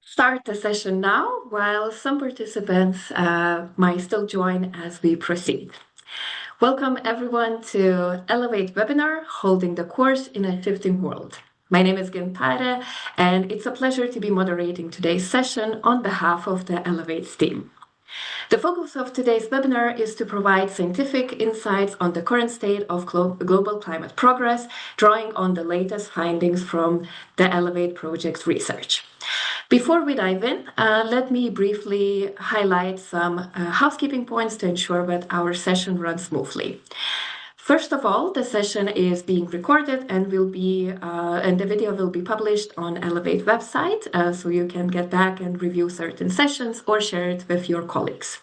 Start the session now, while some participants might still join as we proceed. Welcome everyone to Elevate webinar, Holding the Course in a Shifting World. My name is Gintare, and it's a pleasure to be moderating today's session on behalf of the Elevate team. The focus of today's webinar is to provide scientific insights on the current state of global climate progress, drawing on the latest findings from the Elevate project's research. Before we dive in, let me briefly highlight some housekeeping points to ensure that our session runs smoothly. First of all, the session is being recorded and the video will be published on Elevate website, so you can get back and review certain sessions or share it with your colleagues.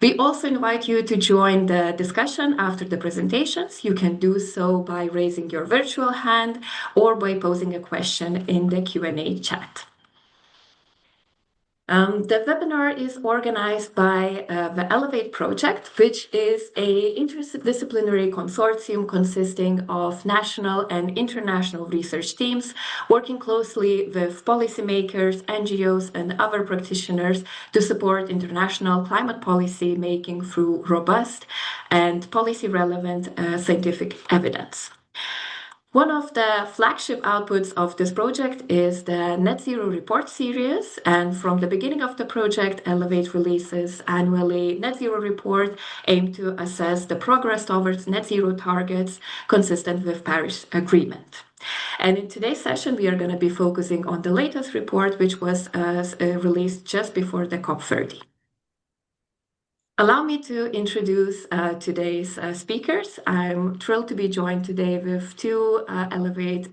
We also invite you to join the discussion after the presentations. You can do so by raising your virtual hand or by posing a question in the Q&A chat. The webinar is organized by the Elevate project, which is an interdisciplinary consortium consisting of national and international research teams working closely with policymakers, NGOs, and other practitioners to support international climate policy making through robust and policy-relevant scientific evidence. One of the flagship outputs of this project is the Net Zero Report series, and from the beginning of the project, Elevate releases annually Net Zero Report aimed to assess the progress towards net zero targets consistent with Paris Agreement. And in today's session, we are going to be focusing on the latest report, which was released just before the COP30. Allow me to introduce today's speakers. I'm thrilled to be joined today with two Elevate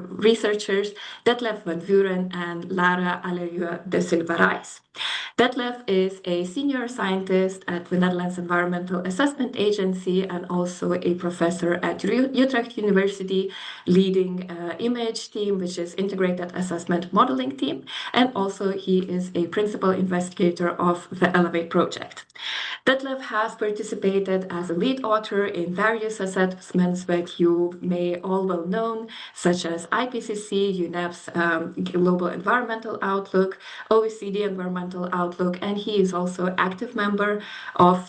researchers, Detlef van Vuren and Lara Alerieu de Silva Reis. Detlef is a senior scientist at the Netherlands Environmental Assessment Agency and also a professor at Utrecht University, leading IMAGE team, which is Integrated Assessment Modeling team. And also he is a principal investigator of the Elevate project. Detlef has participated as a lead author in various assessments that you may all well know, such as IPCC, UNEP's Global Environmental Outlook, OECD Environmental Outlook, and he is also active member of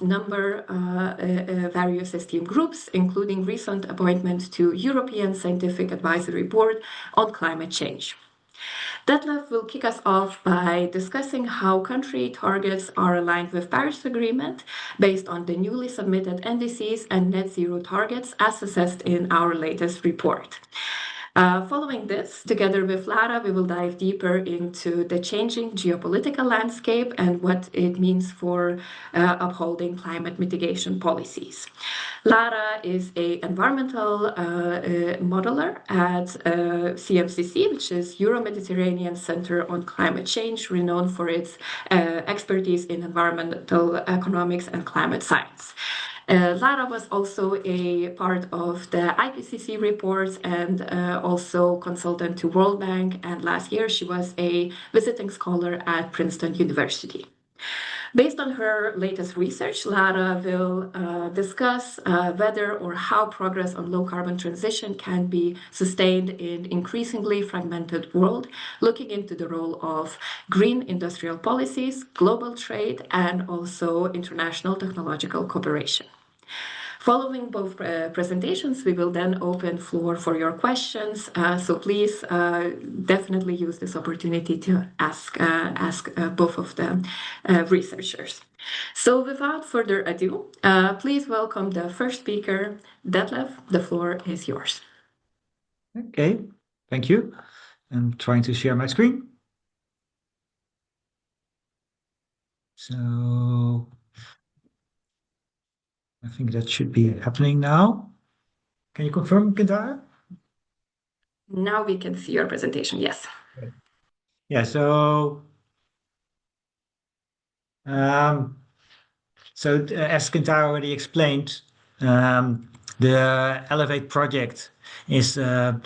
various esteemed groups, including recent appointment to European Scientific Advisory Board on climate change. Detlef will kick us off by discussing how country targets are aligned with Paris Agreement based on the newly submitted NDCs and net zero targets as assessed in our latest report. Following this, together with Lara, we will dive deeper into the changing geopolitical landscape and what it means for upholding climate mitigation policies. Lara is an environmental modeler at CMCC, which is Euro-Mediterranean Center on Climate Change, renowned for its expertise in environmental economics and climate science. Lara was also a part of the IPCC reports and also consultant to World Bank. And last year, she was a visiting scholar at Princeton University. Based on her latest research, Lara will discuss whether or how progress on low carbon transition can be sustained in increasingly fragmented world, looking into the role of green industrial policies, global trade, and also international technological cooperation. Following both presentations, we will then open floor for your questions. So please definitely use this opportunity to ask both of the researchers. So without further ado, please welcome the first speaker, Detlef. The floor is yours. Okay, thank you. I'm trying to share my screen. So I think that should be happening now. Can you confirm, Gintare? Now we can see your presentation, yes. Yeah, so as Gintare already explained, the Elevate project is a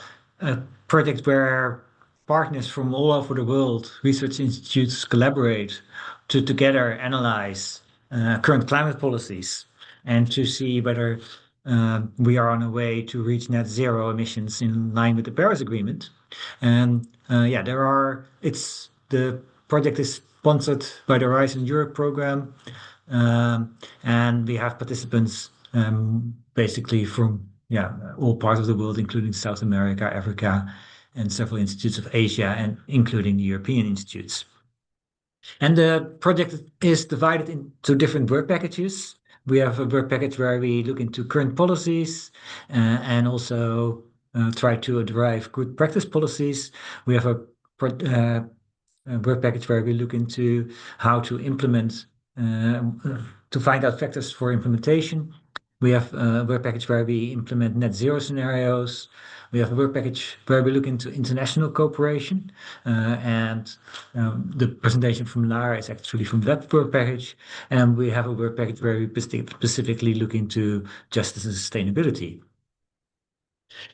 project where partners from all over the world, research institutes collaborate to together analyze current climate policies and to see whether we are on a way to reach net zero emissions in line with the Paris Agreement. And the The project is sponsored by the Horizon Europe program, and we have participants basically from all parts of the world, including South America, Africa, and several institutes of Asia, and including the European institutes. And the project is divided into different work packages. We have a work package where we look into current policies and also try to derive good practice policies. We have a work package where we look into how to implement, to find out factors for implementation. We have a work package where we implement net zero scenarios. We have a work package where we look into international cooperation. And the presentation from Lara is actually from that work package. And we have a work package where we specifically look into justice and sustainability.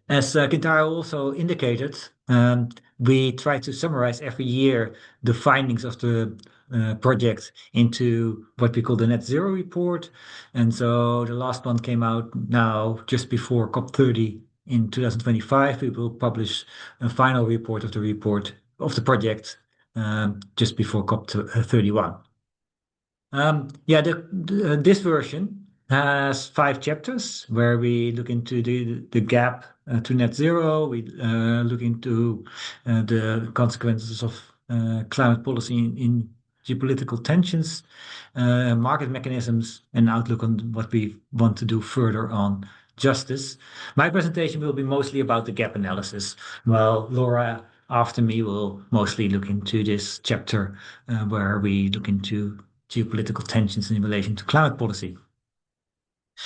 As Kintaro also indicated, we try to summarize every year the findings of the project into what we call the Net Zero report. And so the last one came out now just before COP30 in 2025. We will publish a final report of the project just before COP31. This version has 5 chapters where we look into the gap to net zero. We look into the consequences of climate policy in geopolitical tensions, market mechanisms, and outlook on what we want to do further on justice. My presentation will be mostly about the gap analysis, while Laura after me will mostly look into this chapter where we look into geopolitical tensions in relation to climate policy.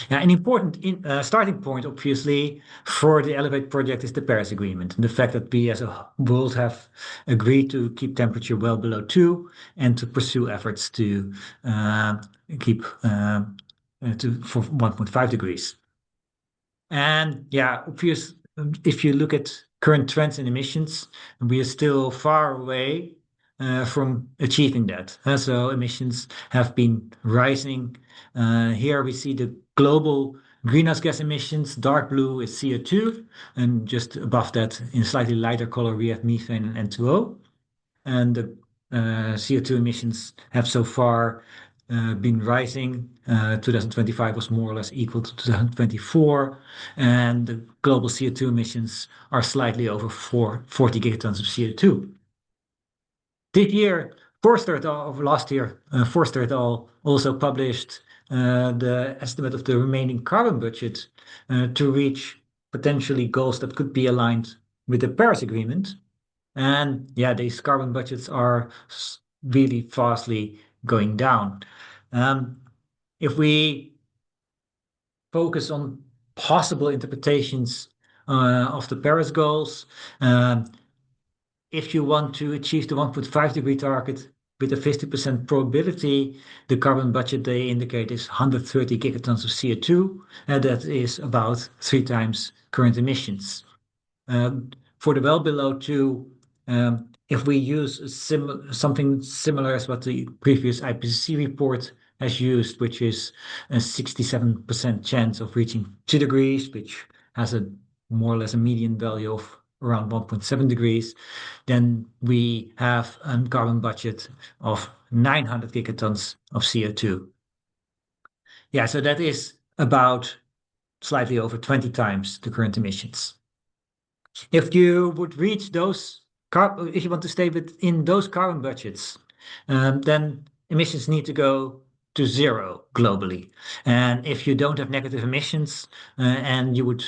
Now, an important starting point, obviously, for the Elevate project is the Paris Agreement, and the fact that we as a world have agreed to keep temperature well below 2 and to pursue efforts to keep for 1.5 degrees. And yeah, obvious, if you look at current trends in emissions, we are still far away from achieving that. So emissions have been rising. Here we see the global greenhouse gas emissions. Dark blue is CO2, and just above that, in slightly lighter color, we have methane and N2O. And the CO2 emissions have so far been rising. 2025 was more or less equal to 2024, and the global CO2 emissions are slightly over 40 gigatons of CO2. This year, Forster et al. Last year, Forster et al. Also published the estimate of the remaining carbon budget to reach potentially goals that could be aligned with the Paris Agreement. And yeah, these carbon budgets are really fastly going down. If we focus on possible interpretations of the Paris goals, if you want to achieve the 1.5 degree target with a 50% probability, the carbon budget they indicate is 130 gigatons of CO2, and that is about 3 times current emissions. For the well below 2, if we use something similar as what the previous IPCC report has used, which is a 67% chance of reaching 2 degrees, which has a more or less a median value of around 1.7 degrees, then we have a carbon budget of 900 gigatons of CO2. Yeah, so that is about slightly over 20 times the current emissions. If you would reach those, if you want to stay within those carbon budgets, then emissions need to go to 0 globally. And if you don't have negative emissions and you would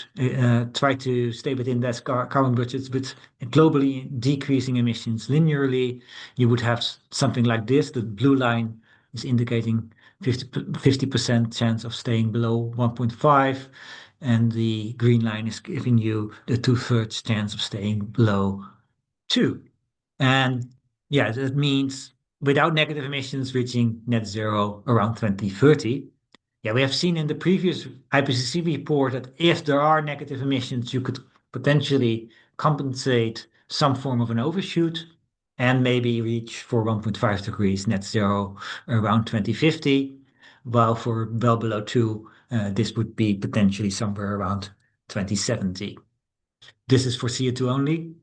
try to stay within that carbon budgets with globally decreasing emissions linearly, you would have something like this. The blue line is indicating 50% chance of staying below 1.5. And the green line is giving you the 2/3 chance of staying below 2. And yeah, that means without negative emissions reaching net zero around 2030. Yeah, we have seen in the previous IPCC report that if there are negative emissions, you could potentially compensate some form of an overshoot and maybe reach for 1.5 degrees net zero around 2050, while for well below 2, this would be potentially somewhere around 2070. This is for CO2 only.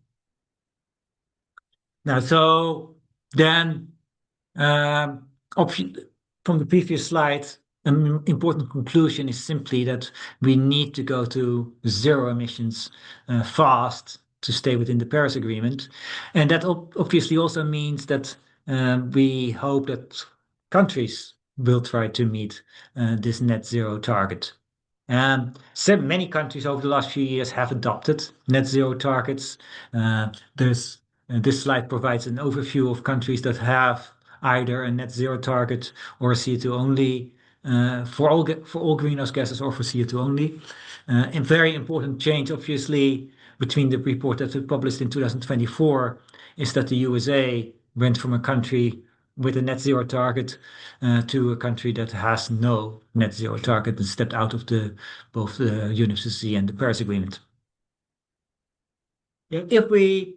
Now, so Then, um, from the previous slide, an important conclusion is simply that we need to go to zero emissions fast to stay within the Paris Agreement. And that obviously also means that we hope that countries will try to meet this net zero target. So many countries over the last few years have adopted net zero targets. There's This slide provides an overview of countries that have either a net zero target or a CO2 only for all greenhouse gases or for CO2 only. A very important change, obviously, between the report that was published in 2024 is that the USA went from a country with a net zero target to a country that has no net zero target and stepped out of both the UNFCCC and the Paris Agreement. If we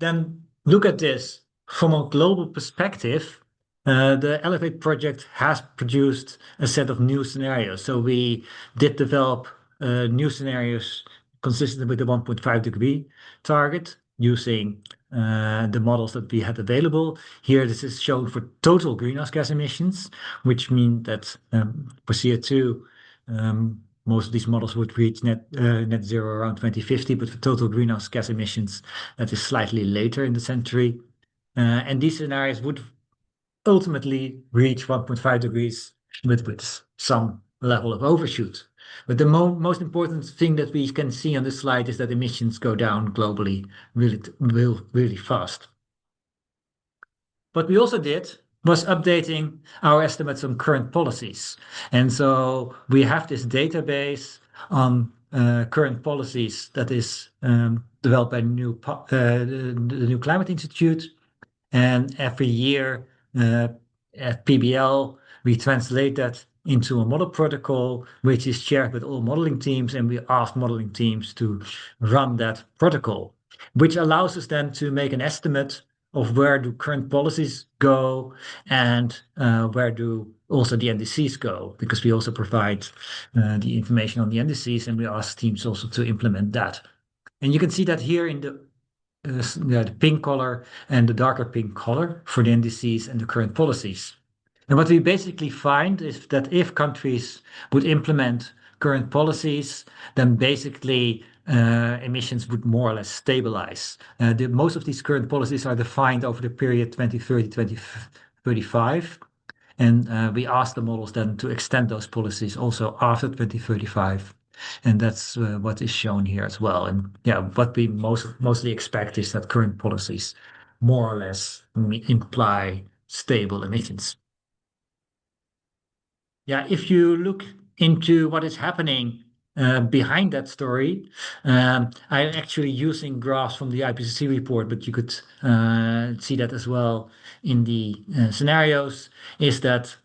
then look at this from a global perspective, the Elevate project has produced a set of new scenarios. So we did develop new scenarios consistent with the 1.5-degree target using the models that we had available. Here, this is shown for total greenhouse gas emissions, which mean that for CO2, most of these models would reach net zero around 2050, but for total greenhouse gas emissions, that is slightly later in the century. And these scenarios would ultimately reach 1.5 degrees with some level of overshoot. But the most important thing that we can see on this slide is that emissions go down globally really fast. What we also did was updating our estimates on current policies. And so we have this database on current policies that is developed by the New Climate Institute. And every year at PBL, we translate that into a model protocol, which is shared with all modeling teams. And we ask modeling teams to run that protocol, which allows us then to make an estimate of where do current policies go and where do also the NDCs go, because we also provide the information on the NDCs and we ask teams also to implement that. And you can see that here in the pink color and the darker pink color for the NDCs and the current policies. And what we basically find is that if countries would implement current policies, then basically emissions would more or less stabilize. Most of these current policies are defined over the period 2030-2035. And we ask the models then to extend those policies also after 2035. And that's what is shown here as well. And yeah, what we mostly expect is that current policies more or less imply stable emissions. Yeah, if you look into what is happening behind that story, I'm actually using graphs from the IPCC report, but you could see that as well in the scenarios, is that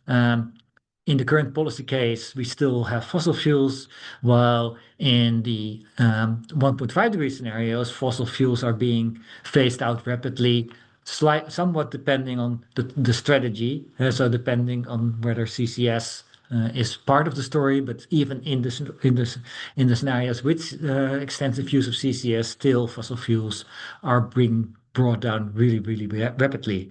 in the current policy case, we still have fossil fuels, while in the 1.5-degree scenarios, fossil fuels are being phased out rapidly, somewhat depending on the strategy. So depending on whether CCS is part of the story, but even in the scenarios with extensive use of CCS, still fossil fuels are being brought down really rapidly.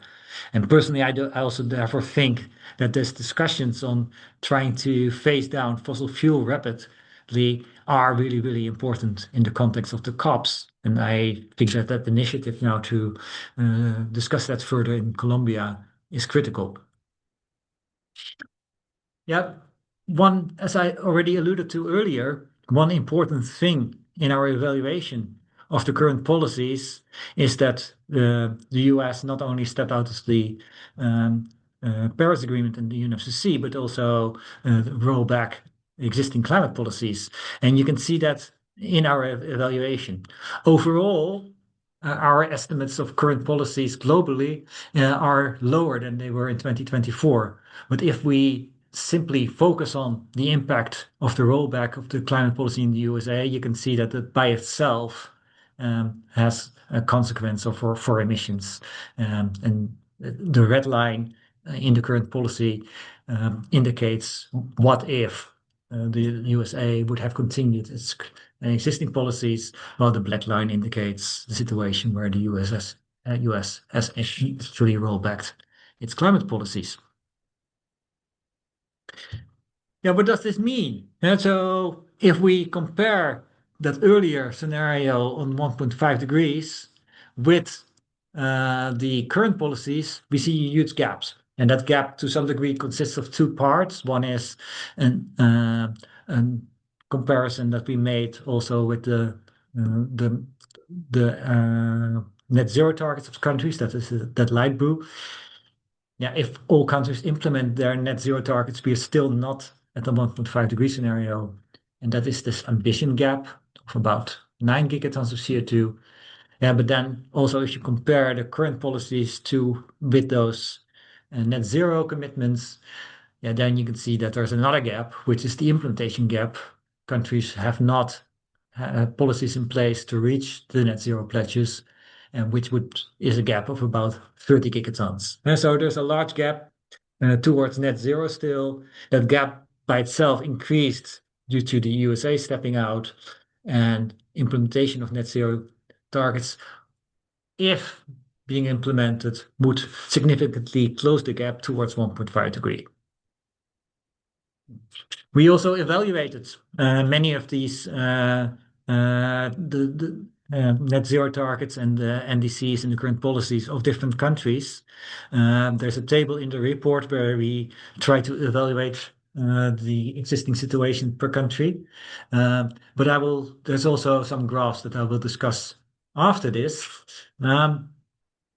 And personally, I also therefore think that these discussions on trying to phase down fossil fuel rapidly are really important in the context of the COPs. And I think that that initiative now to discuss that further in Colombia is critical. Yeah, as I already alluded to earlier, one important thing in our evaluation of the current policies is that the US not only stepped out of the Paris Agreement and the UNFCCC, but also roll back existing climate policies. And you can see that in our evaluation. Overall, our estimates of current policies globally are lower than they were in 2024. But if we simply focus on the impact of the rollback of the climate policy in the USA, you can see that it by itself has a consequence for emissions. And the red line in the current policy indicates what if the USA would have continued its existing policies, while the black line indicates the situation where the US has actually rolled back its climate policies. Yeah, what does this mean? And so if we compare that earlier scenario on 1.5 degrees with the current policies, we see huge gaps. And that gap to some degree consists of two parts. One is an comparison that we made also with the net zero targets of countries, that is that light blue. Yeah, if all countries implement their net zero targets, we are still not at the 1.5 degree scenario. And that is this ambition gap of about 9 gigatons of CO2. Yeah, but then also if you compare the current policies to with those net zero commitments, yeah, then you can see that there's another gap, which is the implementation gap. Countries have not policies in place to reach the net zero pledges, and which is a gap of about 30 gigatons. And so there's a large gap towards net zero still. That gap by itself increased due to the USA stepping out and implementation of net zero targets, if being implemented, would significantly close the gap towards 1.5 degree. We also evaluated many of these net zero targets and NDCs and the current policies of different countries. There's a table in the report where we try to evaluate the existing situation per country. But there's also some graphs that I will discuss after this.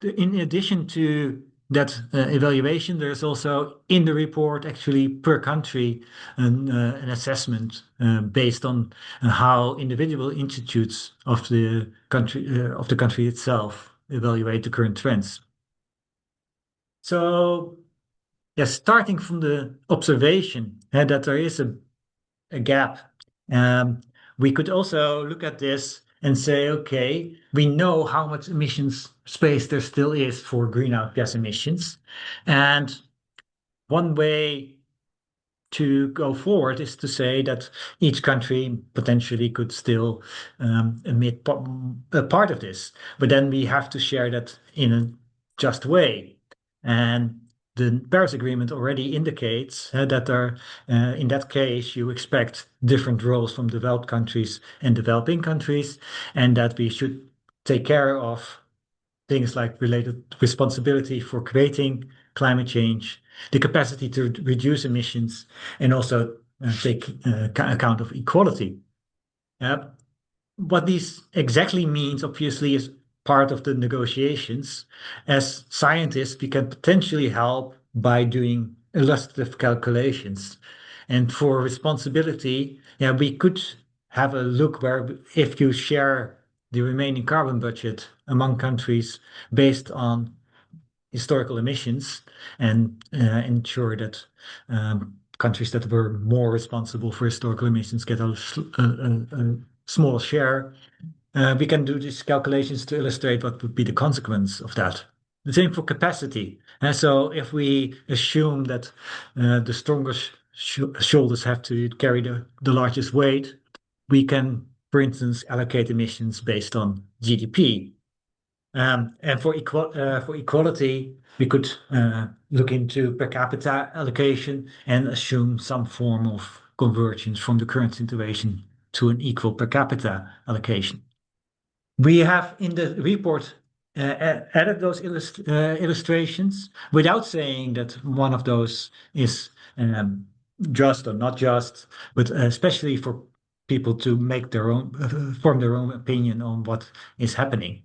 In addition to that evaluation, there's also in the report actually per country an assessment based on how individual institutes of the country itself evaluate the current trends. So, yeah, starting from the observation that there is a gap, we could also look at this and say, okay, we know how much emissions space there still is for greenhouse gas emissions. And one way to go forward is to say that each country potentially could still emit a part of this, but then we have to share that in a just way. And the Paris Agreement already indicates that in that case, you expect different roles from developed countries and developing countries, and that we should take care of things like related responsibility for creating climate change, the capacity to reduce emissions, and also take account of equality. What this exactly means, obviously, is part of the negotiations. As scientists, we can potentially help by doing illustrative calculations. And for responsibility, yeah, we could have a look where if you share the remaining carbon budget among countries based on historical emissions and ensure that countries that were more responsible for historical emissions get a small share. We can do these calculations to illustrate what would be the consequence of that. The same for capacity. And so if we assume that the strongest shoulders have to carry the largest weight, we can, for instance, allocate emissions based on GDP. And for equality, we could look into per capita allocation and assume some form of convergence from the current situation to an equal per capita allocation. We have in the report added those illustrations without saying that one of those is just or not just, but especially for people to make their own, form their own opinion on what is happening.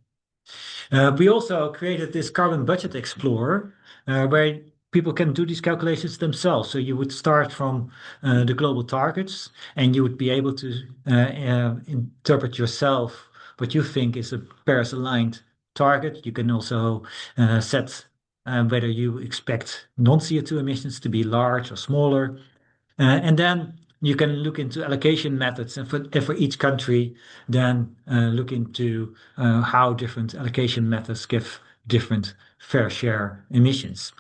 We also created this carbon budget explorer where people can do these calculations themselves. So you would start from the global targets and you would be able to interpret yourself what you think is a Paris-aligned target. You can also set whether you expect non-CO2 emissions to be large or smaller. And then you can look into allocation methods, and for each country, then look into how different allocation methods give different fair share emissions.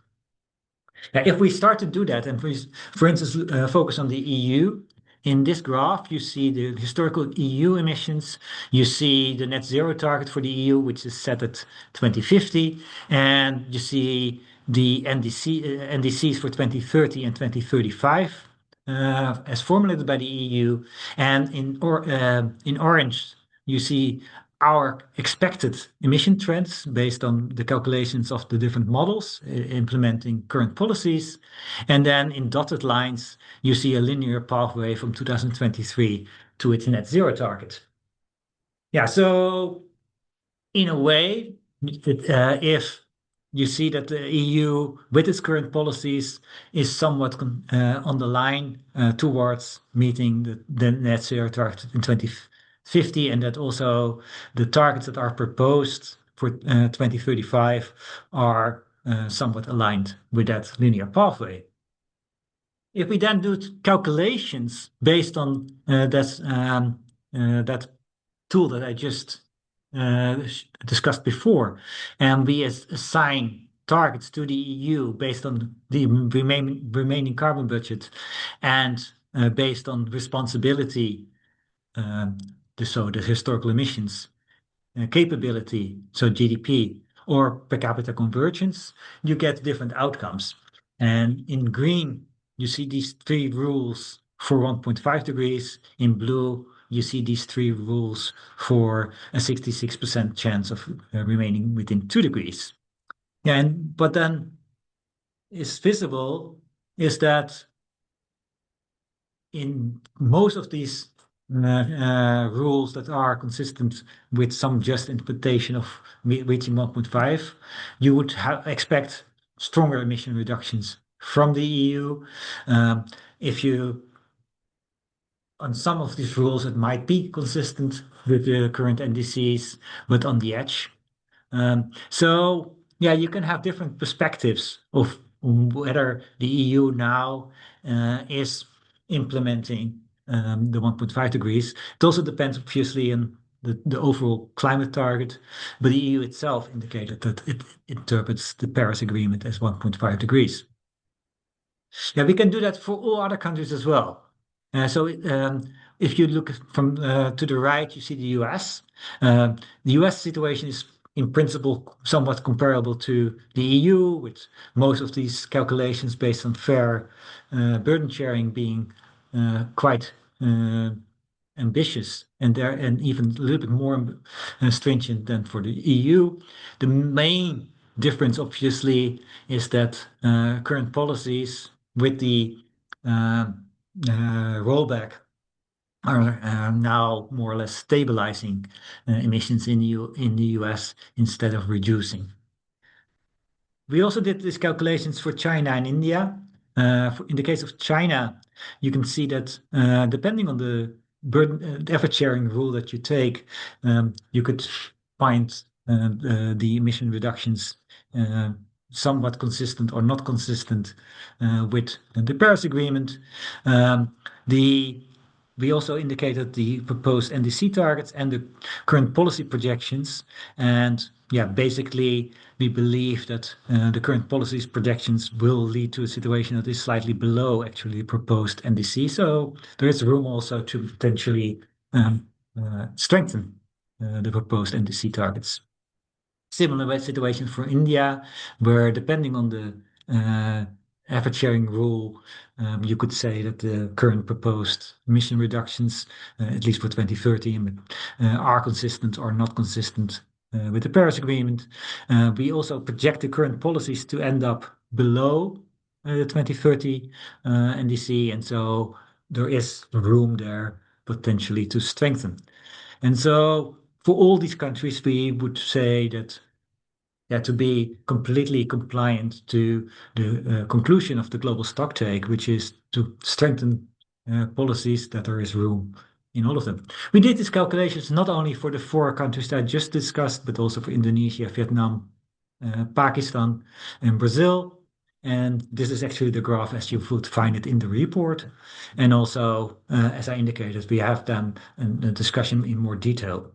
If we start to do that, and for instance, focus on the EU, in this graph, you see the historical EU emissions. You see the net zero target for the EU, which is set at 2050. And you see the NDCs for 2030 and 2035 as formulated by the EU. And in orange, you see our expected emission trends based on the calculations of the different models implementing current policies. And then in dotted lines, you see a linear pathway from 2023 to its net zero target. Yeah, so in a way, if you see that the EU, with its current policies, is somewhat on the line towards meeting the net zero target in 2050, and that also the targets that are proposed for 2035 are somewhat aligned with that linear pathway. If we then do calculations based on that tool that I just discussed before, and we assign targets to the EU based on the remaining carbon budget and based on responsibility, so the historical emissions, capability, so GDP, or per capita convergence, you get different outcomes. And in green, you see these three rules for 1.5 degrees. In blue, you see these three rules for a 66% chance of remaining within 2 degrees. Yeah, but then is visible is that in most of these rules that are consistent with some just interpretation of reaching 1.5, you would expect stronger emission reductions from the EU. If you, on some of these rules, it might be consistent with the current NDCs, but on the edge. So yeah, you can have different perspectives of whether the EU now is implementing the 1.5 degrees. It also depends, obviously, on the overall climate target, but the EU itself indicated that it interprets the Paris Agreement as 1.5 degrees. Yeah, we can do that for all other countries as well. So if you look from to the right, you see the US. The US situation is in principle somewhat comparable to the EU, with most of these calculations based on fair burden sharing being quite ambitious and even a little bit more stringent than for the EU. The main difference, obviously, is that current policies with the rollback are now more or less stabilizing emissions in the US instead of reducing. We also did these calculations for China and India. In the case of China, you can see that depending on the burden, effort sharing rule that you take, you could find the emission reductions somewhat consistent or not consistent with the Paris Agreement. We also indicated the proposed NDC targets and the current policy projections. And yeah, basically, we believe that the current policies projections will lead to a situation that is slightly below actually the proposed NDC. So there is room also to potentially strengthen the proposed NDC targets. Similar situation for India, where depending on the effort sharing rule, you could say that the current proposed emission reductions, at least for 2030, are consistent or not consistent with the Paris Agreement. We also project the current policies to end up below the 2030 NDC, and so there is room there potentially to strengthen. And so for all these countries, we would say that to be completely compliant to the conclusion of the global stocktake, which is to strengthen policies, that there is room in all of them. We did these calculations not only for the four countries that I just discussed, but also for Indonesia, Vietnam, Pakistan, and Brazil. And this is actually the graph as you would find it in the report. And also, as I indicated, we have done a discussion in more detail.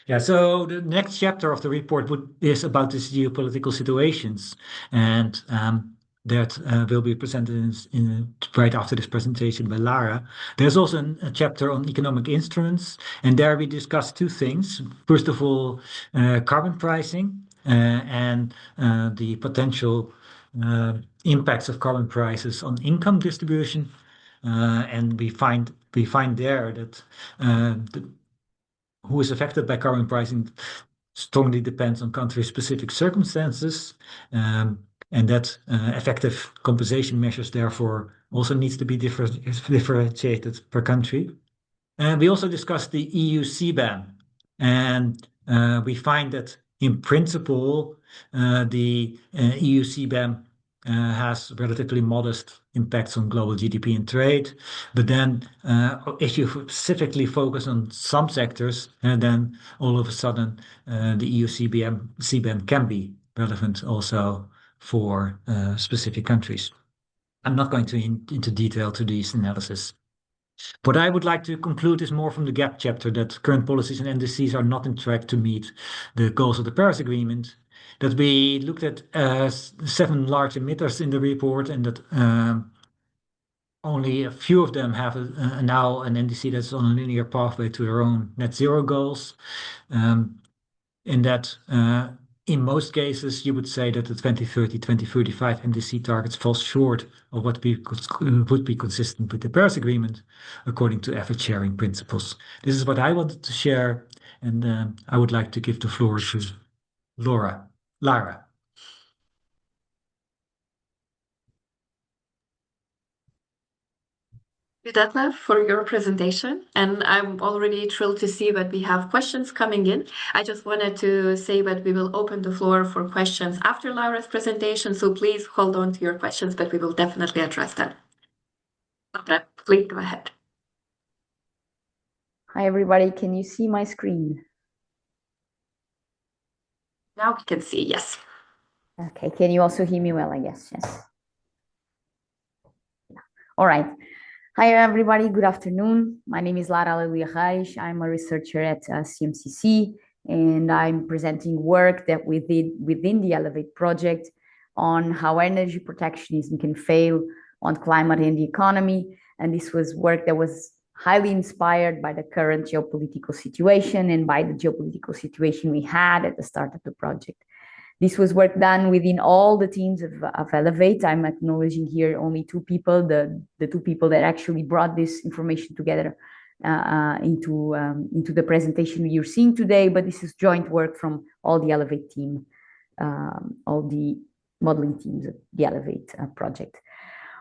Yeah, so the next chapter of the report is about these geopolitical situations. And that will be presented right after this presentation by Lara. There's also a chapter on economic instruments, and there we discuss two things. First of all, carbon pricing and the potential impacts of carbon prices on income distribution. And we find there that who is affected by carbon pricing strongly depends on country-specific circumstances, and that effective compensation measures therefore also needs to be differentiated per country. And we also discussed the EU CBAM, and we find that in principle the EU CBAM has relatively modest impacts on global GDP and trade. But then if you specifically focus on some sectors, then all of a sudden the EU CBAM can be relevant also for specific countries. I'm not going to into detail to these analysis. What I would like to conclude is more from the GAP chapter that current policies and NDCs are not on track to meet the goals of the Paris Agreement. That we looked at 7 large emitters in the report, and that only a few of them have now an NDC that's on a linear pathway to their own net zero goals. In that, in most cases, you would say that the 2030, 2035 NDC targets fall short of what would be consistent with the Paris Agreement, according to effort sharing principles. This is what I wanted to share, and I would like to give the floor to Lara. Detlef, for your presentation, and I'm already thrilled to see that we have questions coming in. I just wanted to say that we will open the floor for questions after Laura's presentation, so please hold on to your questions, but we will definitely address them. Okay, please go ahead. Hi, everybody. Can you see my screen? Now we can see, yes. Okay. Can you also hear me well, I guess? Yes. All right. Hi, everybody. Good afternoon. My name is Lara Aleluia Reis. I'm a researcher at CMCC, and I'm presenting work that we did within the Elevate project on how energy protectionism can fail on climate and the economy. And this was work that was highly inspired by the current geopolitical situation and by the geopolitical situation we had at the start of the project. This was work done within all the teams of Elevate. I'm acknowledging here only 2 people, the 2 people that actually brought this information together into the presentation you're seeing today, but this is joint work from all the Elevate team, all the modeling teams of the Elevate project.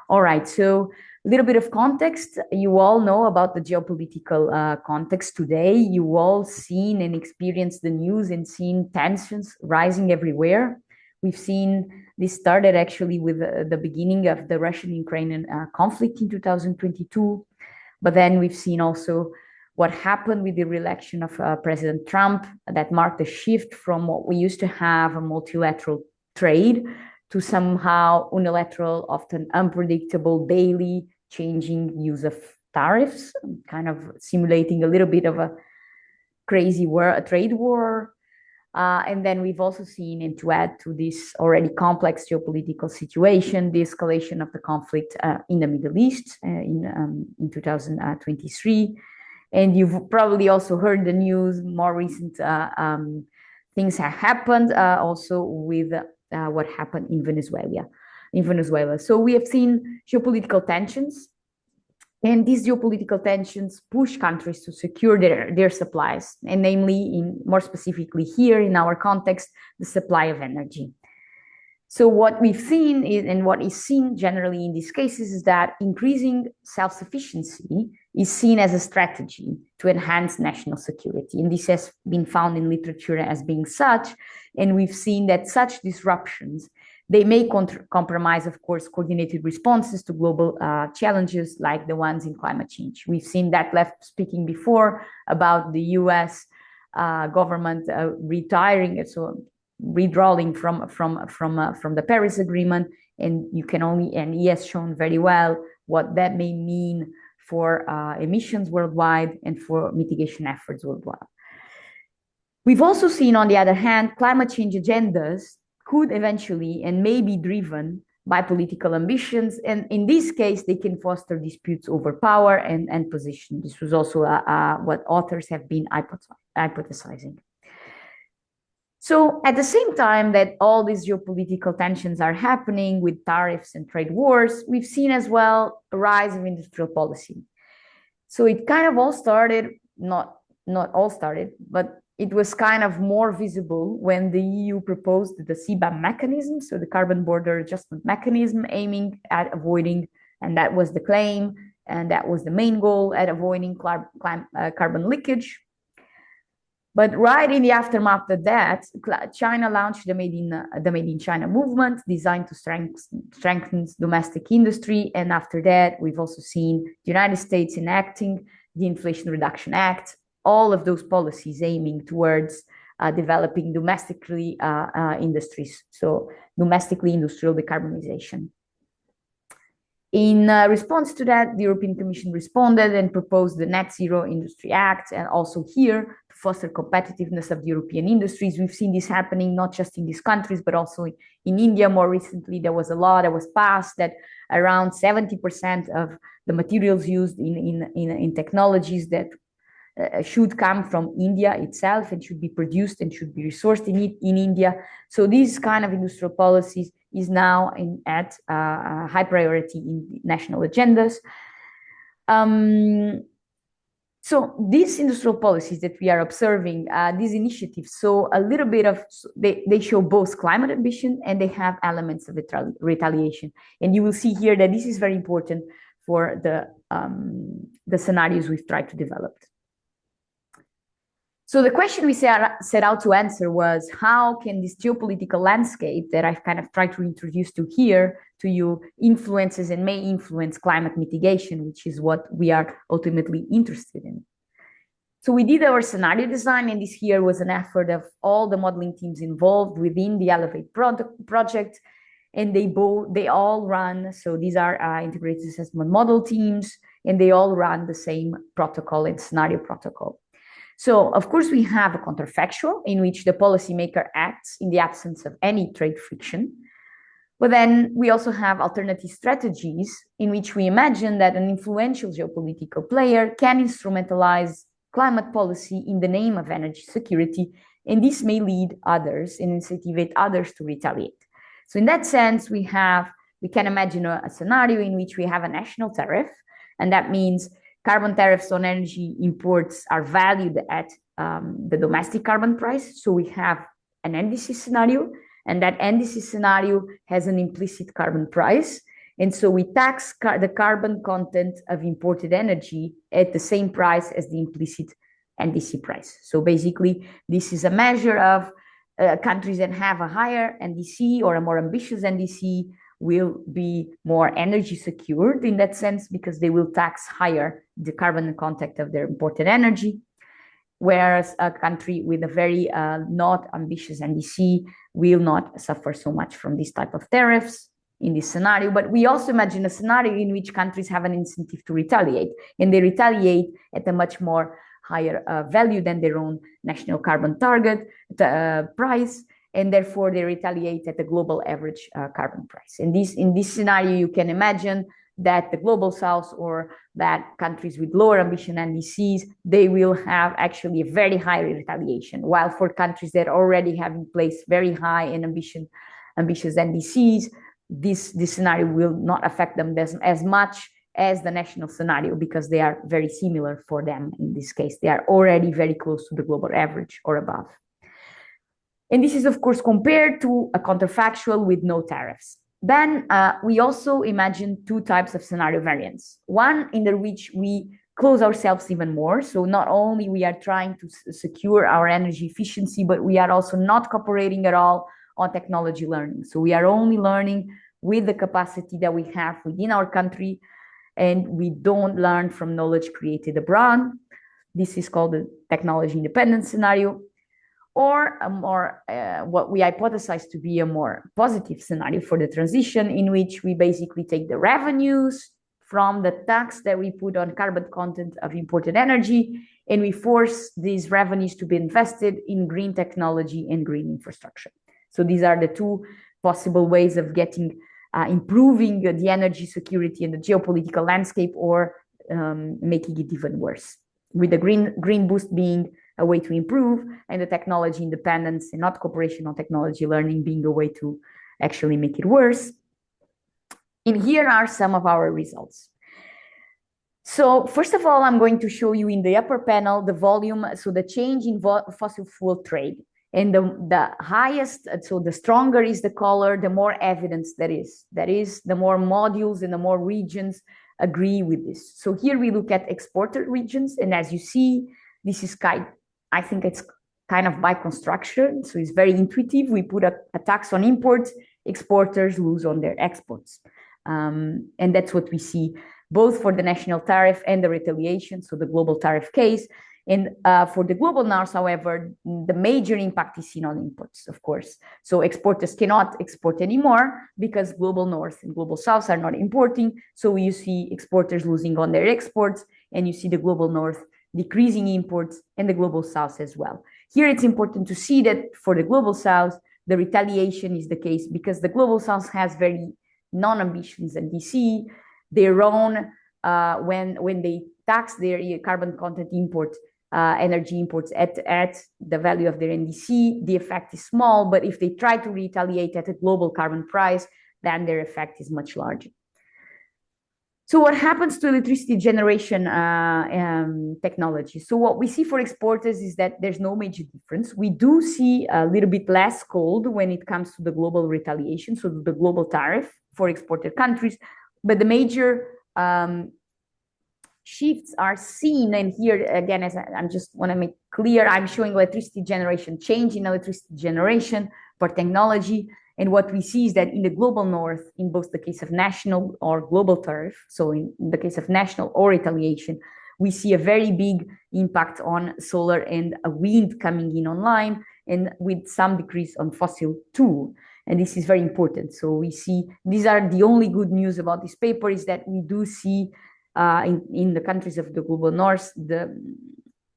All right, so a little bit of context. You all know about the geopolitical context today. You all seen and experienced the news and seen tensions rising everywhere. We've seen this started actually with the beginning of the Russian-Ukrainian conflict in 2022. But then we've seen also what happened with the re-election of President Trump that marked a shift from what we used to have, a multilateral trade, to somehow unilateral, often unpredictable, daily changing use of tariffs, kind of simulating a little bit of a crazy war, a trade war. And then we've also seen, and to add to this already complex geopolitical situation, the escalation of the conflict in the Middle East in 2023. And you've probably also heard the news, more recent things have happened also with what happened in Venezuela. So we have seen geopolitical tensions, and these geopolitical tensions push countries to secure their supplies, and namely, more specifically here in our context, the supply of energy. So what we've seen is, and what is seen generally in these cases, is that increasing self-sufficiency is seen as a strategy to enhance national security. And this has been found in literature as being such. And we've seen that such disruptions, they may compromise, of course, coordinated responses to global challenges like the ones in climate change. We've seen that left speaking before about the US government retiring, so withdrawing from the Paris Agreement, and he has shown very well what that may mean for emissions worldwide and for mitigation efforts worldwide. We've also seen, on the other hand, climate change agendas could eventually and may be driven by political ambitions. And in this case, they can foster disputes over power and position. This was also what authors have been hypothesizing. So at the same time that all these geopolitical tensions are happening with tariffs and trade wars, we've seen as well a rise of industrial policy. So it kind of all started, not all started, but it was kind of more visible when the EU proposed the CBAM mechanism, so the Carbon Border Adjustment Mechanism, aiming at avoiding, and that was the claim, and that was the main goal, at avoiding carbon leakage. But right in the aftermath of that, China launched the Made in China movement, designed to strengthen domestic industry. And after that, we've also seen the United States enacting the Inflation Reduction Act, all of those policies aiming towards developing domestically industries, so domestically industrial decarbonization. In response to that, the European Commission responded and proposed the Net Zero Industry Act, and also here to foster competitiveness of the European industries. We've seen this happening not just in these countries, but also in India. More recently, there was a law that was passed that around 70% of the materials used in technologies that should come from India itself and should be produced and should be resourced in India. So these kind of industrial policies is now at high priority in national agendas. So these industrial policies that we are observing, these initiatives, so a little bit of, they show both climate ambition and they have elements of retaliation. And you will see here that this is very important for the scenarios we've tried to develop. So the question we set out to answer was, how can this geopolitical landscape that I've kind of tried to introduce to here to you influences and may influence climate mitigation, which is what we are ultimately interested in. So we did our scenario design, and this here was an effort of all the modeling teams involved within the Elevate project, and they all run, so these are integrated assessment model teams, and they all run the same protocol and scenario protocol. So, of course, we have a counterfactual in which the policymaker acts in the absence of any trade friction. But then we also have alternative strategies in which we imagine that an influential geopolitical player can instrumentalize climate policy in the name of energy security, and this may lead others and incentivize others to retaliate. So in that sense, we can imagine a scenario in which we have a national tariff, and that means carbon tariffs on energy imports are valued at the domestic carbon price. So we have an NDC scenario, and that NDC scenario has an implicit carbon price. And so we tax the carbon content of imported energy at the same price as the implicit NDC price. So basically, this is a measure of countries that have a higher NDC or a more ambitious NDC will be more energy secured in that sense, because they will tax higher the carbon content of their imported energy, whereas a country with a very not ambitious NDC will not suffer so much from this type of tariffs in this scenario. But we also imagine a scenario in which countries have an incentive to retaliate, and they retaliate at a much more higher value than their own national carbon target price, and therefore they retaliate at the global average carbon price. And in this scenario, you can imagine that the global south or that countries with lower ambition NDCs, they will have actually a very high retaliation, while for countries that already have in place very high and ambitious NDCs, this scenario will not affect them as much as the national scenario, because they are very similar for them. In this case, they are already very close to the global average or above. And this is, of course, compared to a counterfactual with no tariffs. Then we also imagine two types of scenario variants. One in which we close ourselves even more. So not only we are trying to secure our energy efficiency, but we are also not cooperating at all on technology learning. So we are only learning with the capacity that we have within our country, and we don't learn from knowledge created abroad. This is called the technology independence scenario. Or a more, what we hypothesize to be a more positive scenario for the transition, in which we basically take the revenues from the tax that we put on carbon content of imported energy, and we force these revenues to be invested in green technology and green infrastructure. So these are the two possible ways of getting improving the energy security and the geopolitical landscape, or making it even worse, with the green boost being a way to improve, and the technology independence and not cooperation on technology learning being a way to actually make it worse. And here are some of our results. So first of all, I'm going to show you in the upper panel the volume, so the change in fossil fuel trade. And the highest, so the stronger is the color, the more evidence there is. That is, the more modules and the more regions agree with this. So here we look at exporter regions, and as you see, this is I think it's kind of by construction, so it's very intuitive. We put a tax on imports, exporters lose on their exports. And that's what we see both for the national tariff and the retaliation, so the global tariff case. And for the global north, however, the major impact is seen on imports, of course. So exporters cannot export anymore because global north and global south are not importing. So you see exporters losing on their exports, and you see the global north decreasing imports and the global south as well. Here it's important to see that for the global south, the retaliation is the case because the global south has very non-ambitions and DC their own when they tax their carbon content imports, energy imports at the value of their NDC, the effect is small, but if they try to retaliate at a global carbon price, then their effect is much larger. So what happens to electricity generation technology? So what we see for exporters is that there's no major difference. We do see a little bit less cold when it comes to the global retaliation, so the global tariff for exporter countries, but the major shifts are seen. And here again, as I'm just want to make clear, I'm showing electricity generation, change in electricity generation for technology. And what we see is that in the global north, in both the case of national or global tariff, so in the case of national or retaliation, we see a very big impact on solar and wind coming in online, and with some decrease on fossil too. And this is very important. So we see, these are the only good news about this paper, is that we do see in the countries of the global north, the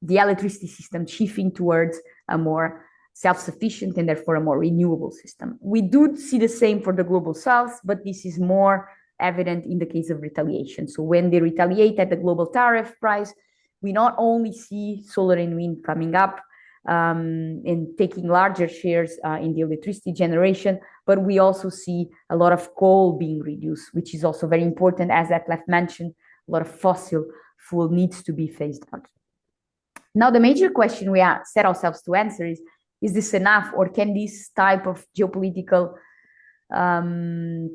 electricity system shifting towards a more self-sufficient and therefore a more renewable system. We do see the same for the global south, but this is more evident in the case of retaliation. So when they retaliate at the global tariff price, we not only see solar and wind coming up, and taking larger shares in the electricity generation, but we also see a lot of coal being reduced, which is also very important. As Detlef mentioned, a lot of fossil fuel needs to be phased out. Now, the major question we set ourselves to answer is this enough, or can this type of geopolitical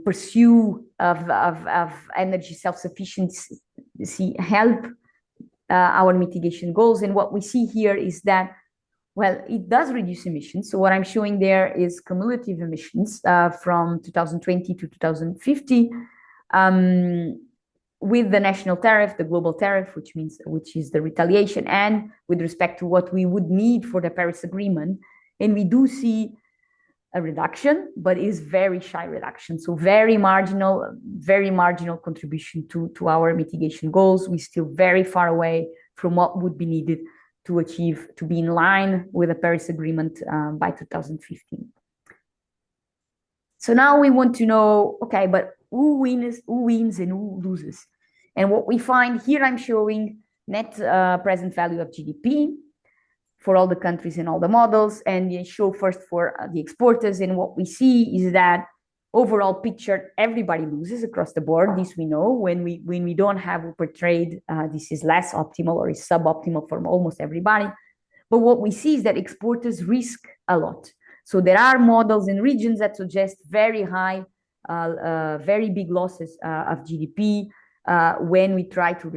pursuit of energy self-sufficiency help our mitigation goals? And what we see here is that, well, it does reduce emissions. So what I'm showing there is cumulative emissions from 2020 to 2050 with the national tariff, the global tariff, which is the retaliation, and with respect to what we would need for the Paris Agreement. And we do see a reduction, but it is very shy reduction. So very marginal contribution to our mitigation goals. We're still very far away from what would be needed to be in line with the Paris Agreement by 2015. So now we want to know, okay, but who wins and who loses? And what we find here, I'm showing net present value of GDP for all the countries and all the models, and you show first for the exporters. And what we see is that overall picture, everybody loses across the board. This we know. When we don't have open trade, this is less optimal or is suboptimal for almost everybody. But what we see is that exporters risk a lot. So there are models in regions that suggest very high, very big losses of GDP when we try to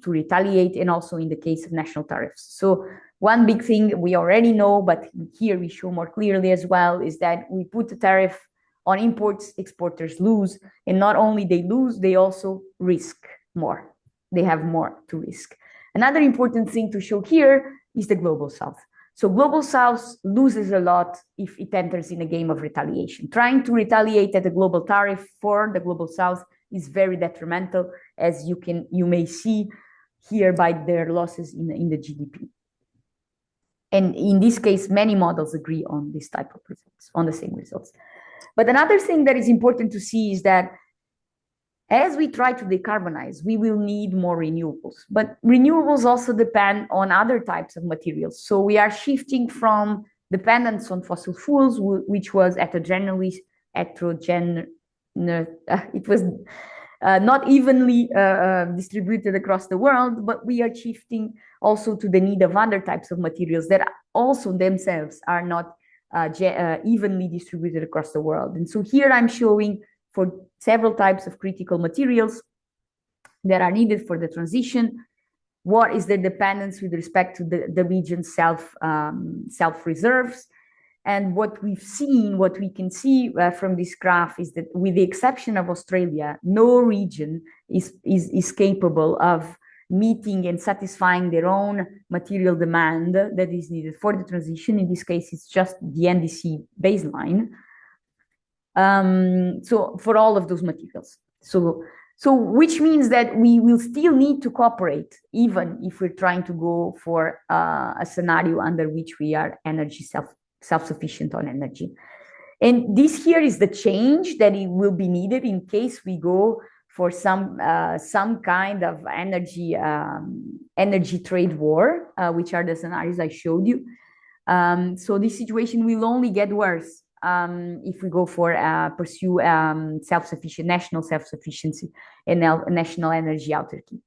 retaliate, and also in the case of national tariffs. So one big thing we already know, but here we show more clearly as well, is that we put the tariff on imports, exporters lose, and not only they lose, they also risk more. They have more to risk. Another important thing to show here is the global south. So global south loses a lot if it enters in a game of retaliation. Trying to retaliate at the global tariff for the global south is very detrimental, as you may see here by their losses in the GDP. And in this case, many models agree on this type of results, on the same results. But another thing that is important to see is that as we try to decarbonize, we will need more renewables, but renewables also depend on other types of materials. So we are shifting from dependence on fossil fuels, which was it was not evenly distributed across the world, but we are shifting also to the need of other types of materials that also themselves are not evenly distributed across the world. And so here I'm showing for several types of critical materials that are needed for the transition, what is the dependence with respect to the region's self reserves. And what we can see from this graph is that with the exception of Australia, no region is capable of meeting and satisfying their own material demand that is needed for the transition. In this case, it's just the NDC baseline. So for all of those materials. So which means that we will still need to cooperate, even if we're trying to go for a scenario under which we are self-sufficient on energy. And this here is the change that it will be needed in case we go for some kind of energy trade war, which are the scenarios I showed you. So this situation will only get worse if we go for pursue national self-sufficiency and national energy autarky.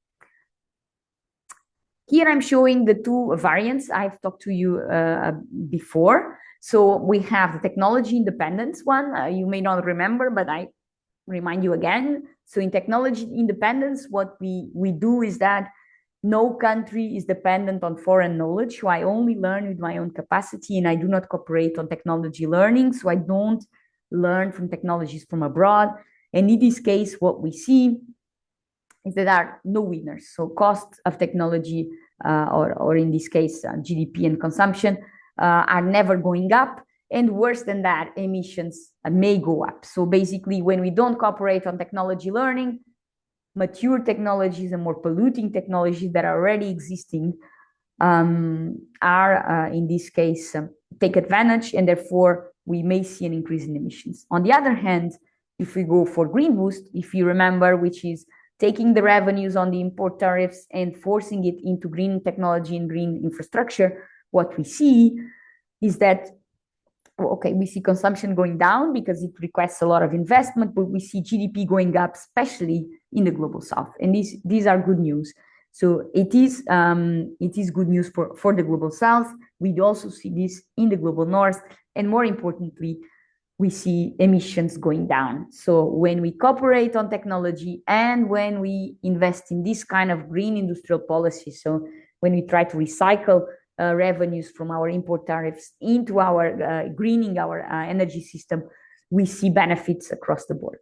Here I'm showing the two variants I've talked to you before. So we have the technology independence one. You may not remember, but I remind you again. So in technology independence, what we do is that no country is dependent on foreign knowledge. So I only learn with my own capacity, and I do not cooperate on technology learning. So I don't learn from technologies from abroad. And in this case, what we see is that there are no winners. So cost of technology, or in this case, GDP and consumption are never going up. And worse than that, emissions may go up. So basically, when we don't cooperate on technology learning, mature technologies and more polluting technologies that are already existing are, in this case, take advantage, and therefore we may see an increase in emissions. On the other hand, if we go for green boost, if you remember, which is taking the revenues on the import tariffs and forcing it into green technology and green infrastructure, what we see is that, okay, we see consumption going down because it requests a lot of investment, but we see GDP going up, especially in the global south. And these are good news. So it is good news for the global south. We also see this in the global north. And more importantly, we see emissions going down. So when we cooperate on technology and when we invest in this kind of green industrial policy, so when we try to recycle revenues from our import tariffs into our greening our energy system, we see benefits across the board.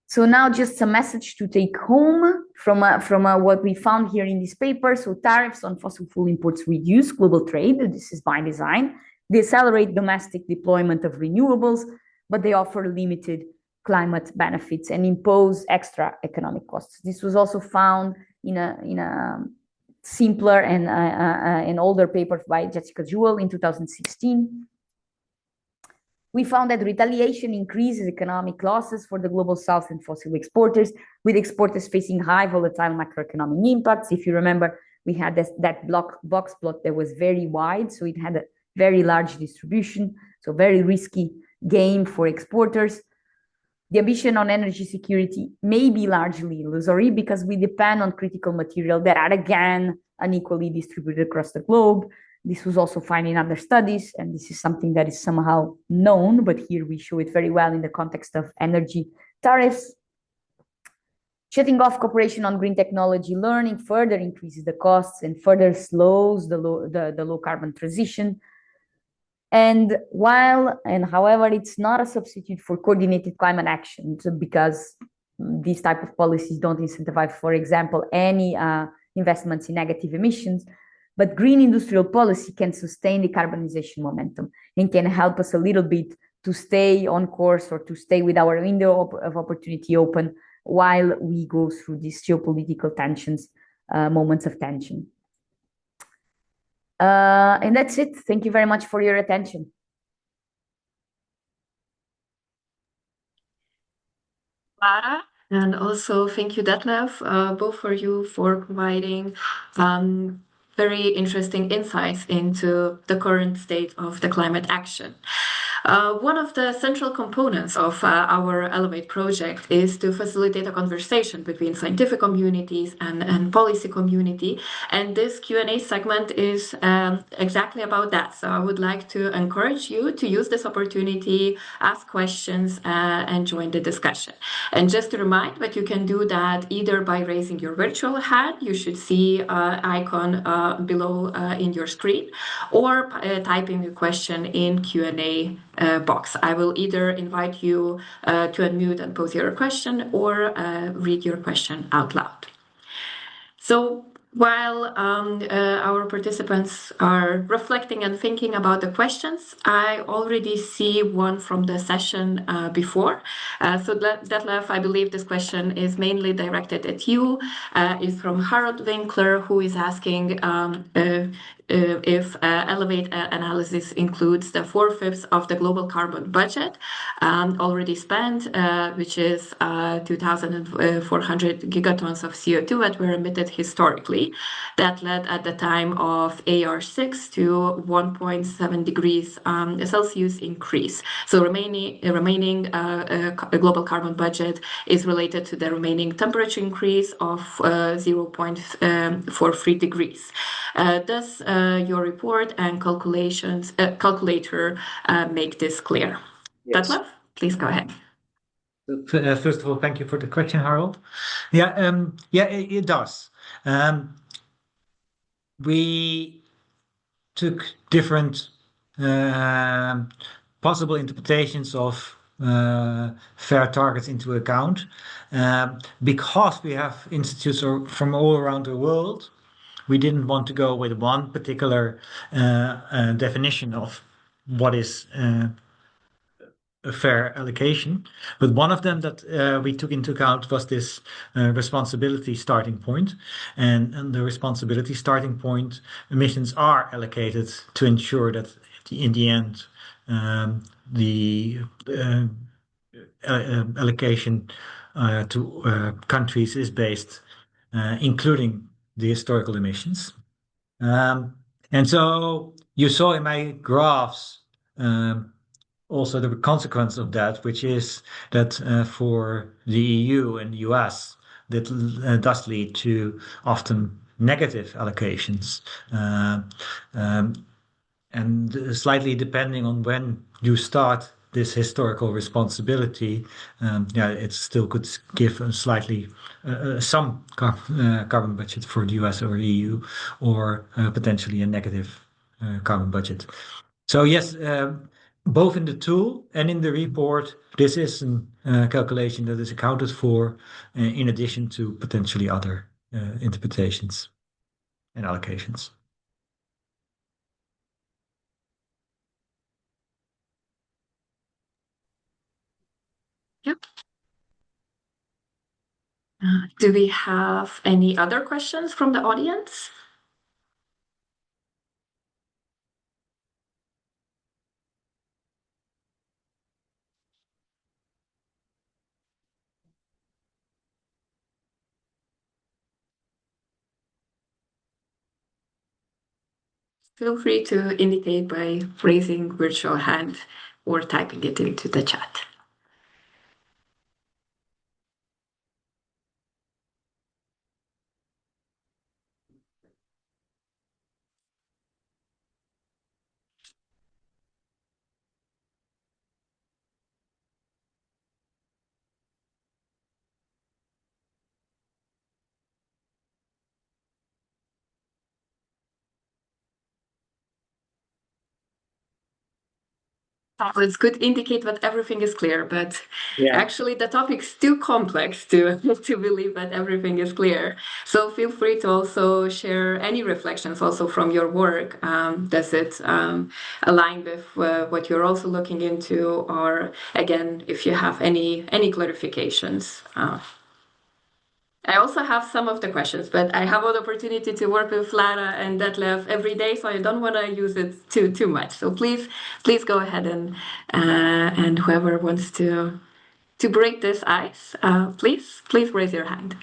So now just a message to take home from what we found here in this paper. So tariffs on fossil fuel imports reduce global trade. This is by design. They accelerate domestic deployment of renewables, but they offer limited climate benefits and impose extra economic costs. This was also found in a simpler and an older paper by Jessica Jewell in 2016. We found that retaliation increases economic losses for the global south and fossil exporters, with exporters facing high volatile macroeconomic impacts. If you remember, we had that box plot that was very wide, so it had a very large distribution, so very risky game for exporters. The ambition on energy security may be largely illusory because we depend on critical material that are, again, unequally distributed across the globe. This was also found in other studies, and this is something that is somehow known, but here we show it very well in the context of energy tariffs. Shutting off cooperation on green technology learning further increases the costs and further slows the low carbon transition. And however, it's not a substitute for coordinated climate action, because these type of policies don't incentivize, for example, any investments in negative emissions. But green industrial policy can sustain the decarbonization momentum and can help us a little bit to stay on course or to stay with our window of opportunity open while we go through these geopolitical tensions, moments of tension. And that's it. Thank you very much for your attention. Clara. And also thank you, Detlef, both for you for providing very interesting insights into the current state of the climate action. One of the central components of our Elevate project is to facilitate a conversation between scientific communities and policy community. And this Q&A segment is exactly about that. So I would like to encourage you to use this opportunity, ask questions, and join the discussion. And just to remind that you can do that either by raising your virtual hand, you should see icon below in your screen, or typing a question in Q&A box. I will either invite you to unmute and pose your question or read your question out loud. So while our participants are reflecting and thinking about the questions, I already see one from the session before. So Detlef, I believe this question is mainly directed at you. Is from Harold Winkler, who is asking if Elevate analysis includes the 4/5 of the global carbon budget already spent, which is 2,400 gigatons of CO2 that were emitted historically. That led at the time of AR6 to 1.7 degrees Celsius increase. So remaining global carbon budget is related to the remaining temperature increase of 0.43 degrees. Does your report and calculator make this clear? Yes. Detlef, please go ahead. First of all, thank you for the question, Harold. It does. We took different possible interpretations of fair targets into account because we have institutes from all around the world. We didn't want to go with one particular definition of what is a fair allocation, but one of them that we took into account was this responsibility starting point, and the responsibility starting point emissions are allocated to ensure that in the end the allocation to countries is based including the historical emissions. And so you saw in my graphs also the consequence of that, which is that for the EU and the US, that does lead to often negative allocations. And slightly depending on when you start this historical responsibility, it still could give a slightly some carbon budget for the US or EU, or potentially a negative carbon budget. So yes, both in the tool and in the report, this is a calculation that is accounted for in addition to potentially other interpretations and allocations. Yep. Do we have any other questions from the audience? Feel free to indicate by raising virtual hand or typing it into the chat. Well, it's good to indicate that everything is clear, but actually the topic's too complex to believe that everything is clear. So feel free to also share any reflections also from your work. Does it align with what you're also looking into? Or again, if you have any clarifications. I also have some of the questions, but I have an opportunity to work with Lara and Detlef every day, so I don't want to use it too much. So please go ahead and whoever wants to to break this ice, please raise your hand.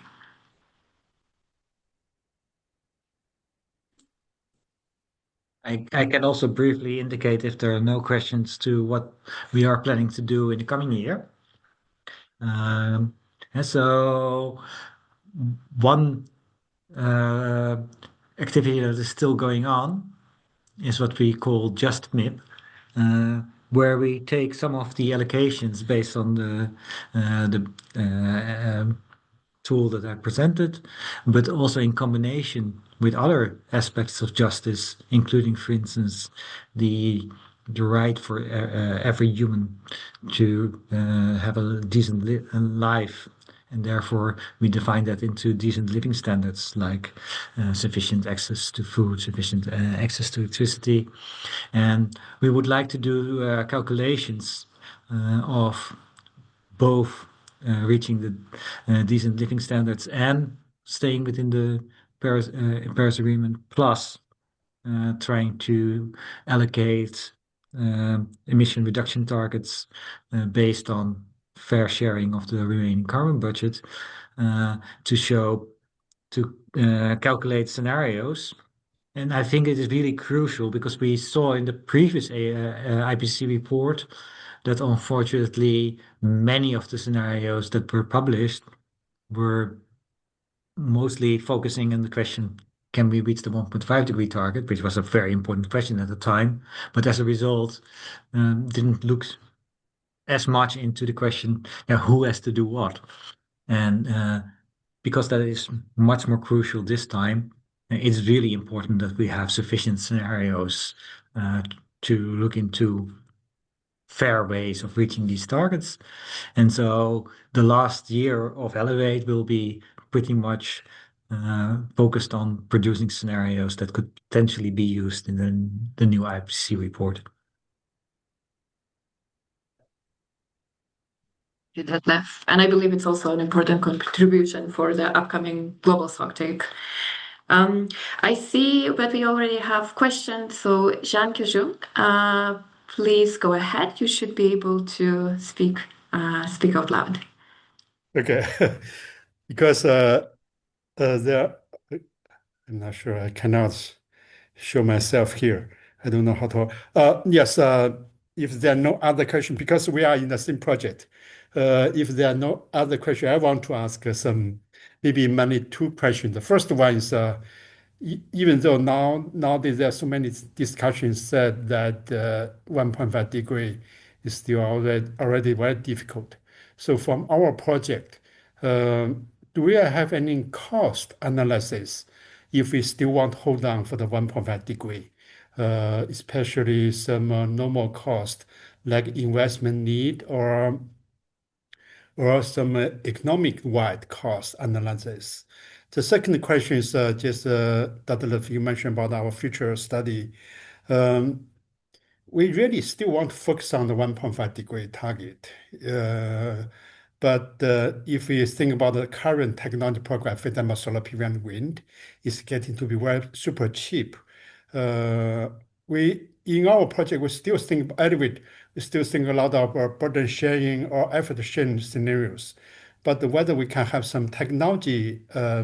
I can also briefly indicate if there are no questions to what we are planning to do in the coming year. And so one activity that is still going on is what we call Just MIP, where we take some of the allocations based on the tool that I presented, but also in combination with other aspects of justice, including, for instance, the right for every human to have a decent life. And therefore, we define that into decent living standards like sufficient access to food, sufficient access to electricity. And we would like to do calculations of both reaching the decent living standards and staying within the Paris Agreement, plus trying to allocate emission reduction targets based on fair sharing of the remaining carbon budget to calculate scenarios. And I think it is really crucial because we saw in the previous IPCC report that unfortunately many of the scenarios that were published were mostly focusing on the question, can we reach the 1.5 degree target, which was a very important question at the time, but as a result, didn't look as much into the question, who has to do what? And because that is much more crucial this time, it's really important that we have sufficient scenarios to look into fair ways of reaching these targets. And so the last year of Elevate will be pretty much focused on producing scenarios that could potentially be used in the new IPCC report. Detlef. And I believe it's also an important contribution for the upcoming global stocktake. I see that we already have questions. So Jean Kijung, please go ahead. You should be able to speak out loud. Okay, because there, I'm not sure, I cannot show myself here. I don't know how to. Yes, if there are no other questions, because we are in the same project. If there are no other questions, I want to ask some, maybe mainly two questions. The first one is, even though nowadays there are so many discussions said that 1.5 degree is still already very difficult. So from our project, do we have any cost analysis if we still want to hold on for the 1.5 degree, especially some normal cost like investment need or some economic-wide cost analysis? The second question is just, Dr. Lev, you mentioned about our future study. We really still want to focus on the 1.5 degree target. But if we think about the current technology program, for example, solar PV and wind, is getting to be very super cheap. In our project, we still think a lot of burden sharing or effort sharing scenarios. But whether we can have some technology, how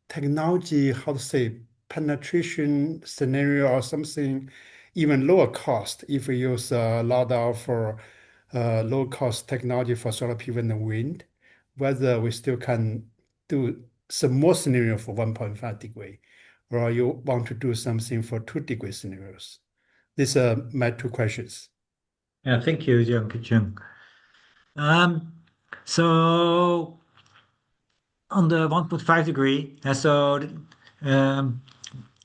to say, penetration scenario or something even lower cost if we use a lot of low cost technology for solar PV and wind, whether we still can do some more scenario for 1.5 degree, or you want to do something for 2 degree scenarios. These are my two questions. Yeah, thank you, Jean Kijung. So on the 1.5 degree,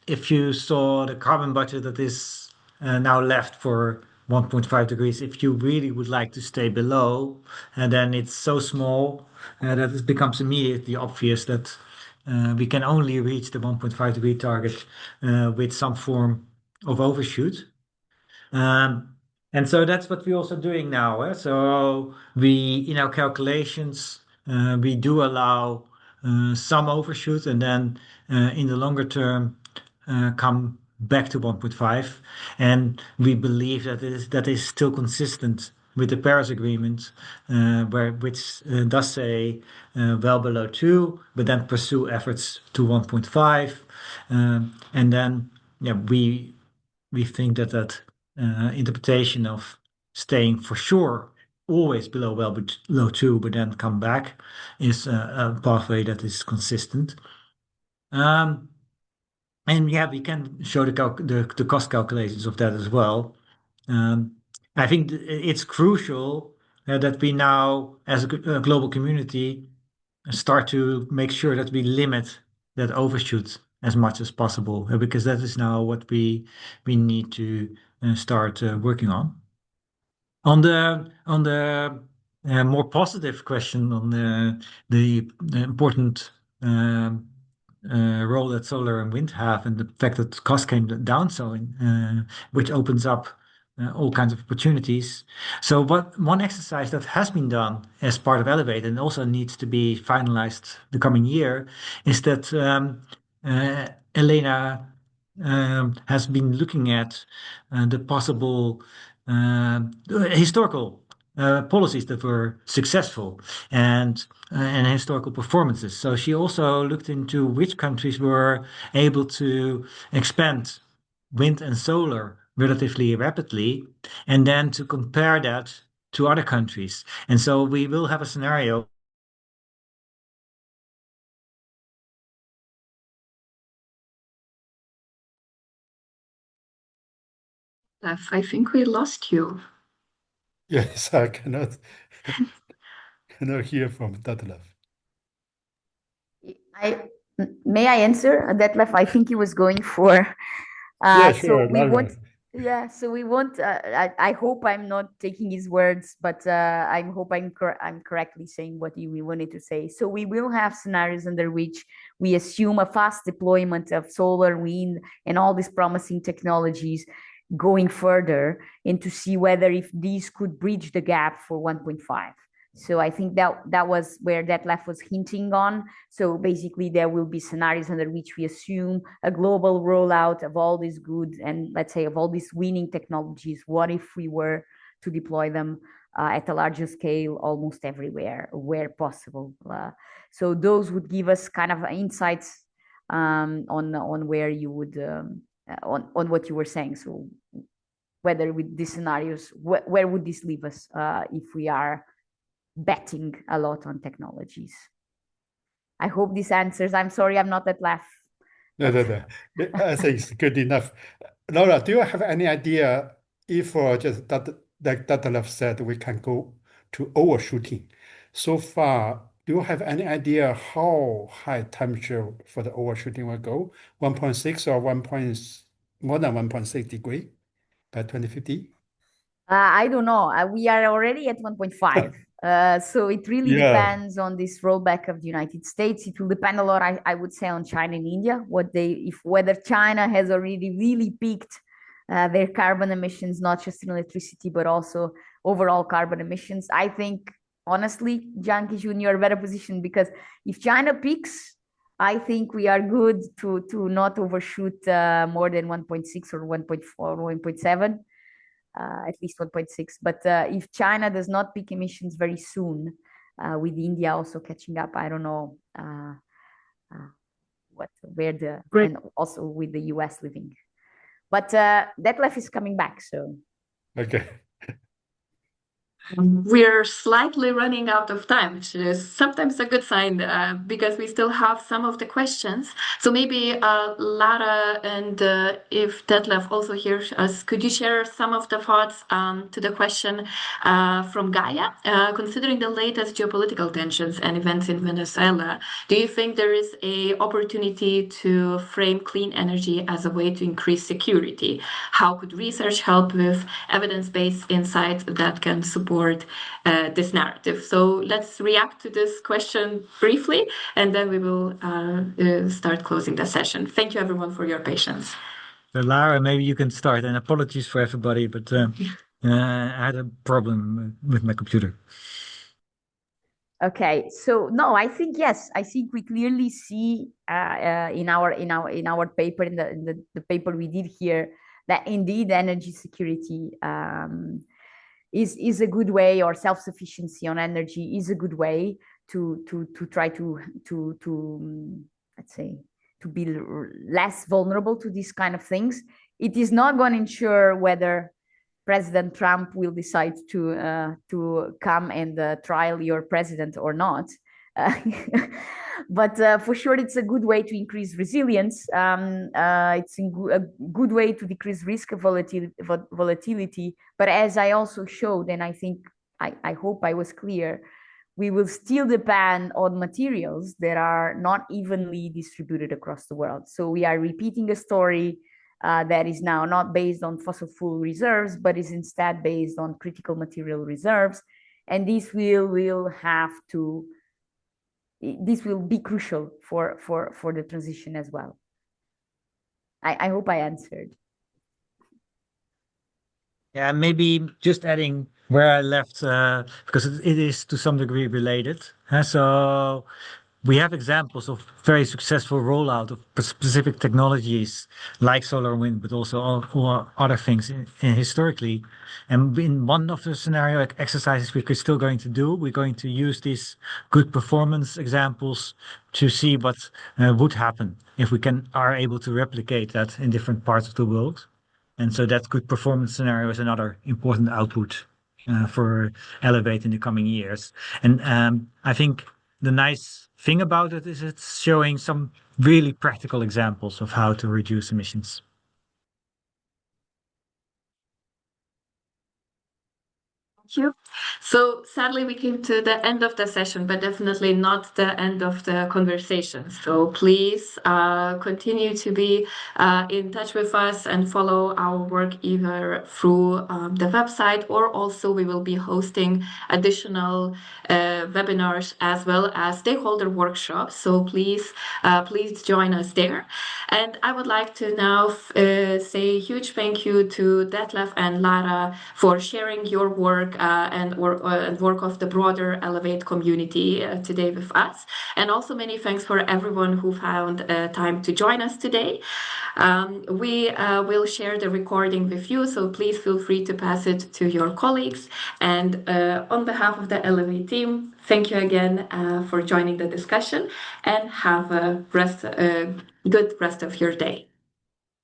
if you saw the carbon budget that is now left for 1.5 degrees, if you really would like to stay below, and then it's so small that it becomes immediately obvious that we can only reach the 1.5 degree target with some form of overshoot. And so that's what we're also doing now. So in our calculations, we do allow some overshoot, and then in the longer term, come back to 1.5. And we believe that is still consistent with the Paris Agreement, which does say well below 2, but then pursue efforts to 1.5. And then, yeah, we think that interpretation of staying for sure always well below 2, but then come back is a pathway that is consistent. And yeah, we can show the cost calculations of that as well. I think it's crucial that we now, as a global community, start to make sure that we limit that overshoot as much as possible, because that is now what we need to start working on. On the more positive question on the important role that solar and wind have, and the fact that costs came down so, which opens up all kinds of opportunities. So one exercise that has been done as part of Elevate and also needs to be finalized the coming year is that Elena has been looking at the possible historical policies that were successful and historical performances. So she also looked into which countries were able to expand wind and solar relatively rapidly, and then to compare that to other countries. And so we will have a scenario. I think we lost you. Yes, I cannot hear from Detlef. May I answer, Detlef? I think he was going for. Yeah, So sure. we Laura. won't. Yeah, so we won't. I hope I'm not taking his words, but I hope I'm correctly saying what we wanted to say. So we will have scenarios under which we assume a fast deployment of solar, wind, and all these promising technologies going further, and to see whether if these could bridge the gap for 1.5. So I think that was where Detlef was hinting on. So basically, there will be scenarios under which we assume a global rollout of all these goods and, let's say, of all these winning technologies. What if we were to deploy them at a larger scale almost everywhere where possible? So those would give us kind of insights on where you would on what you were saying. So whether with these scenarios, where would this leave us if we are betting a lot on technologies? I hope this answers. I'm sorry, I'm not that laugh. No. I think it's good enough. Laura, do you have any idea if just that, like Detlef said, we can go to overshooting? So far, do you have any idea how high temperature for the overshooting will go? 1.6 or more than 1.6 degree by 2050? I don't know. We are already at 1.5. So it really depends on this rollback of the United States. It will depend a lot, I would say, on China and India, whether China has already really peaked their carbon emissions, not just in electricity, but also overall carbon emissions. I think, honestly, Jiang Qijun, you're better positioned, because if China peaks, I think we are good to not overshoot more than 1.6 or 1.4 or 1.7. At least 1.6. But if China does not peak emissions very soon, with India also catching up, I don't know and also with the US living. But Detlef is coming back, so. Okay. We're slightly running out of time, which is sometimes a good sign because we still have some of the questions. So maybe Lara, and if Detlef also hears us, could you share some of the thoughts to the question from Gaia? Considering the latest geopolitical tensions and events in Venezuela, do you think there is a opportunity to frame clean energy as a way to increase security? How could research help with evidence-based insights that can support this narrative? So let's react to this question briefly, and then we will start closing the session. Thank you, everyone, for your patience. So Lara, maybe you can start. And apologies for everybody, but I had a problem with my computer. Okay, so no, I think yes. I think we clearly see in our paper, in the paper we did here, that indeed energy security is a good way, or self-sufficiency on energy is a good way to try to let's say to be less vulnerable to these kind of things. It is not going to ensure whether President Trump will decide to come and trial your president or not. But for sure, it's a good way to increase resilience. It's a good way to decrease risk of volatility. But as I also showed, and I think I hope I was clear, we will still depend on materials that are not evenly distributed across the world. So we are repeating a story that is now not based on fossil fuel reserves, but is instead based on critical material reserves. And this will be crucial for the transition as well. I hope I answered. Yeah, maybe just adding where I left, because it is to some degree related. So we have examples of very successful rollout of specific technologies like solar and wind, but also all other things historically. And in one of the scenario exercises we're still going to do, we're going to use these good performance examples to see what would happen if we are able to replicate that in different parts of the world. And so that good performance scenario is another important output for Elevate in the coming years. And I think the nice thing about it is it's showing some really practical examples of how to reduce emissions. Thank you. So sadly, we came to the end of the session, but definitely not the end of the conversation. So please continue to be in touch with us and follow our work either through the website, or also we will be hosting additional webinars as well as stakeholder workshops. So please join us there. And I would like to now say a huge thank you to Detlef and Lara for sharing your work and work of the broader Elevate community today with us. And also many thanks for everyone who found time to join us today. We will share the recording with you, so please feel free to pass it to your colleagues. And on behalf of the Elevate team, thank you again for joining the discussion, and have a good rest of your day.